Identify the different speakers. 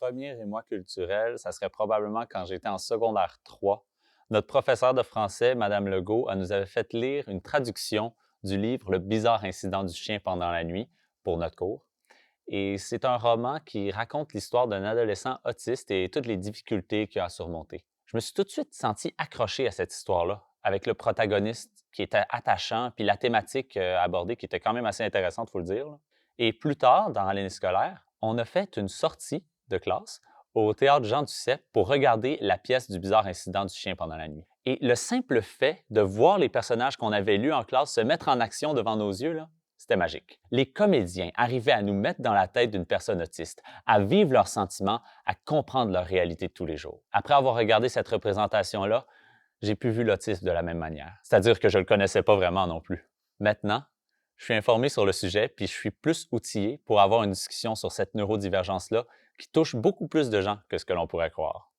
Speaker 1: premier émoi culturel, ça serait probablement quand j'étais en secondaire 3. Notre professeure de français, Madame Legault, elle nous avait fait lire une traduction du livre Le bizarre incident du chien pendant la nuit pour notre cours. Et c'est un roman qui raconte l'histoire d'un adolescent autiste et toutes les difficultés qu'il a à surmonter. Je me suis tout de suite senti accroché à cette histoire-là, avec le protagoniste qui était attachant, puis la thématique abordée qui était quand même assez intéressante, il faut le dire, là. Et plus tard, dans l'année scolaire, on a fait une sortie de classe au théâtre Jean Duceppe pour regarder la pièce du bizarre incident du chien pendant la nuit. Et le simple fait de voir les personnages qu'on avait lus en classe se mettre en action devant nos yeux, là, c'était magique. Les comédiens arrivaient à nous mettre dans la tête d'une personne autiste, à vivre leurs sentiments, à comprendre leur réalité de tous les jours. Après avoir regardé cette représentation-là, j'ai pu vu l'autisme de la même manière. C'est-à-dire que je ne le connaissais pas vraiment non plus. Maintenant, je suis informé sur le sujet, puis je suis plus outillé pour avoir une discussion sur cette neurodivergence-là qui touche beaucoup plus de gens que ce que l'on pourrait croire.